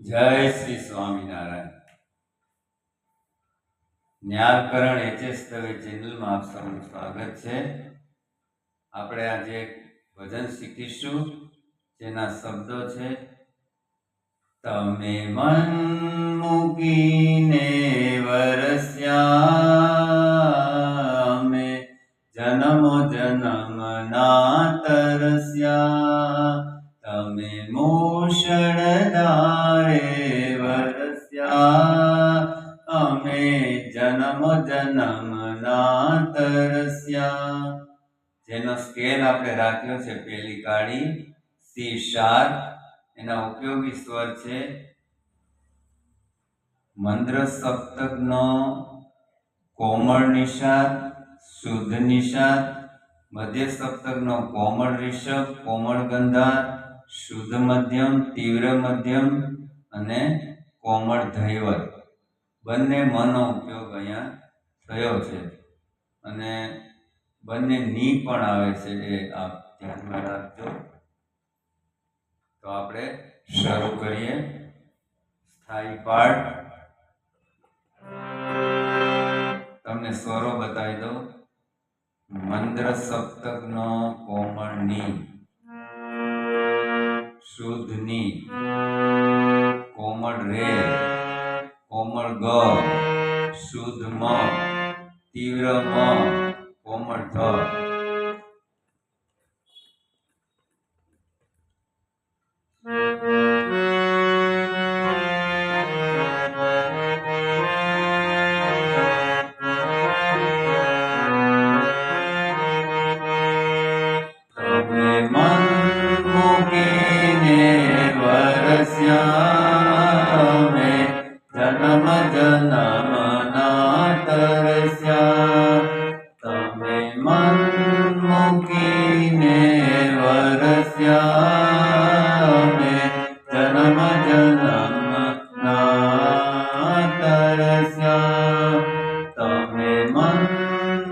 જય શ્રી સ્વામિનારાયણ. ન્યાલકરણ એચએસ દવે ચેનલમાં આપ સૌનું સ્વાગત છે. આપણે આજે એક ભજન શીખીશું જેના શબ્દો છે: તમે મન મૂકીને વરસ્યા, અમે જન્મો જન્મના તરસ્યા. તમે મૂષળધારે વરસ્યા, અમે જન્મ જન્મના તરસ્યા. જેનો સ્કેલ આપણે રાખ્યો છે પેલી કાળી સી શાર્પ. એના ઉપયોગી સ્વર છે મંદ્ર સપ્તકનો કોમળ નિષાદ, શુદ્ધ નિષાદ, મધ્ય સપ્તકનો કોમળ ઋષભ, કોમળ ગંધાર, શુદ્ધ મધ્યમ, તીવ્ર મધ્યમ અને કોમળ ધૈવત. બંને મનો ઉપયોગ અહીંયા થયો છે અને બંને ની પણ આવે છે, એ આપ ધ્યાનમાં રાખજો. તો આપણે શરૂ કરીએ. સ્થાયી પાઠ. તમને સ્વરો બતાવી દઉં. મંદ્ર સપ્તકનો કોમળ ની, શુદ્ધ ની, કોમળ રે, કોમળ ગ, શુદ્ધ મ, તીવ્ર મ, કોમળ ધ. જન્મ જન્મના તરસ્યા. તમે મન મૂકીને વરસ્યા, અમે જન્મ જન્મના તરસ્યા. તમે મન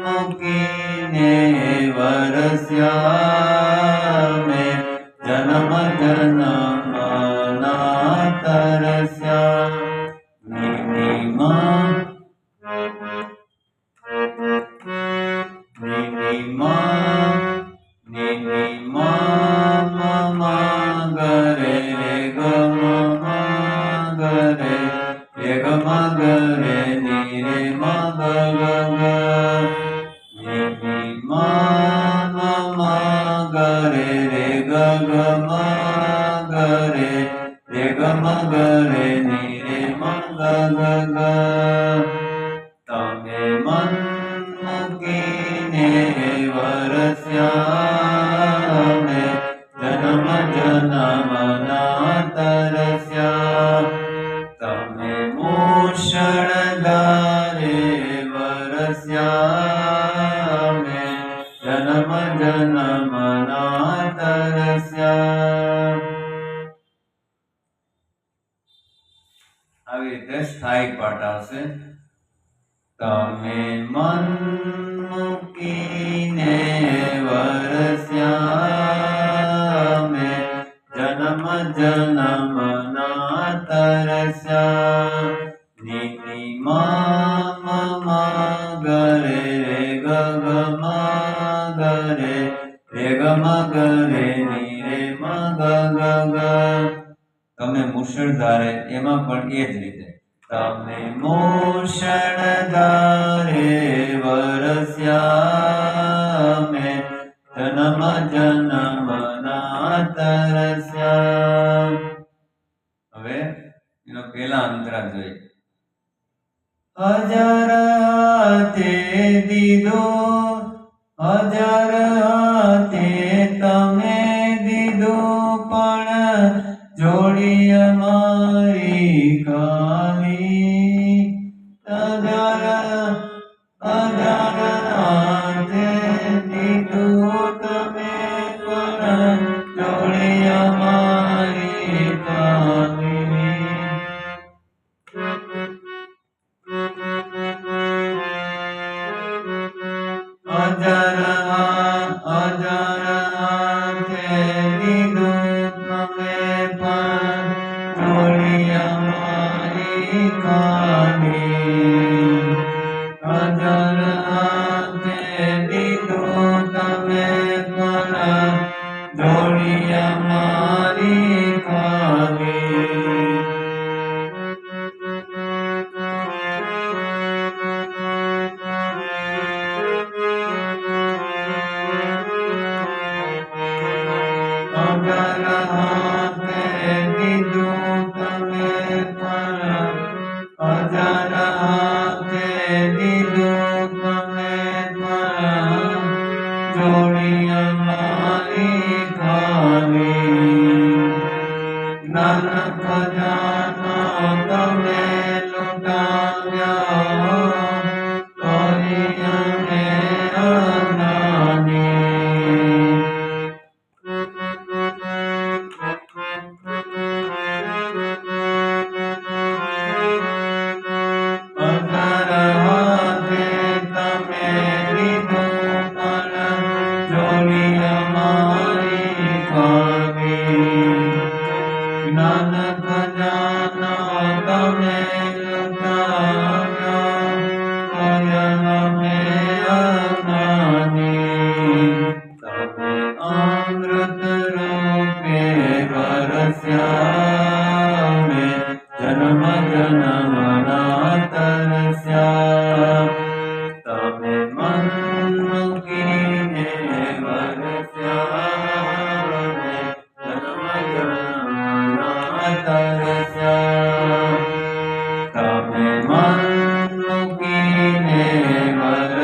મૂકીને વરસ્યા, અમે જન્મ જન્મના તરસ્યા. તમે મન મૂકીને વરસ્યા, અમે જન્મ જન્મના તરસ્યા. તમે મૂષળધારે વરસ્યા, અમે જન્મ જન્મના તરસ્યા. આવી રીતે સ્થાયી પાઠ આવશે. તમે મન મૂકીને વરસ્યા, અમે જન્મ જન્મના તરસ્યા. ની મા મા ગરે રે ગ ગ મા ગરે રે ગ મ ગરે ની રે મ ગ ગ ગ. તમે મુશળધારે એમાં પણ એ જ રીતે. તમે મૂષળધારે વરસ્યા, અમે જન્મ જન્મના તરસ્યા. હવે એનો પેલા અંતરા જોઈએ. 1000 હાથે દીધો, 1000 હાથે તમે દીધું, પણ જોડી અમારી ખાલી. 1000 હાથે દીધું તમે, પણ જોડી અમારી ખાલી. 1000 હાથે દીધું તમે, પણ જોડી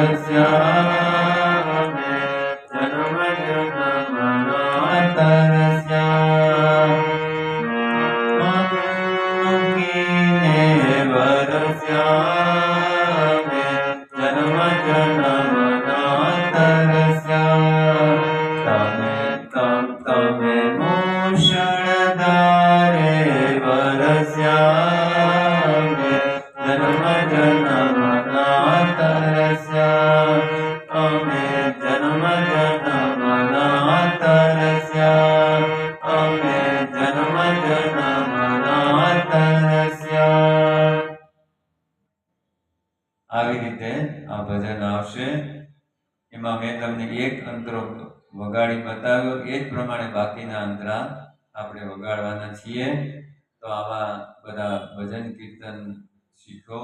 તરસ્યા જન્મ જન્મના તરસ્યા મૂકીને વરસ્યા જન્મ જન્મના તરસ્યા તમે મૂષળધારે વરસ્યા જન્મ જન્મના તરસ્યા અમે જન્મ જન્મના તરસ્યા અમે જન્મ જન્મના તરસ્યા. આવી રીતે આ ભજન આવશે. એમાં મેં તમને એક અંતરો વગાડી બતાવ્યો, એ જ પ્રમાણે બાકીના અંતરા આપણે વગાડવાના છીએ. તો આવા બધા ભજન કીર્તન શીખો.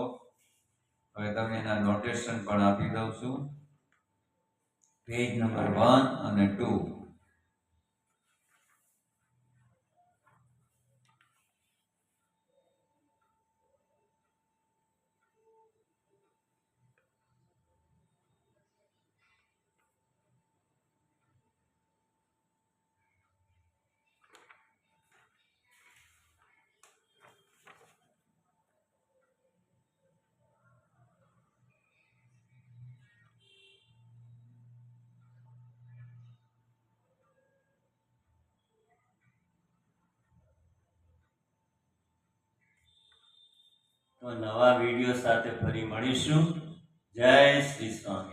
હવે તમને એના નોટેશન પણ આપી દઉં છું. પેજ નંબર 1 અને 2. તો નવા વિડીયો સાથે ફરી મળીશું. જય શ્રી સ્વામી.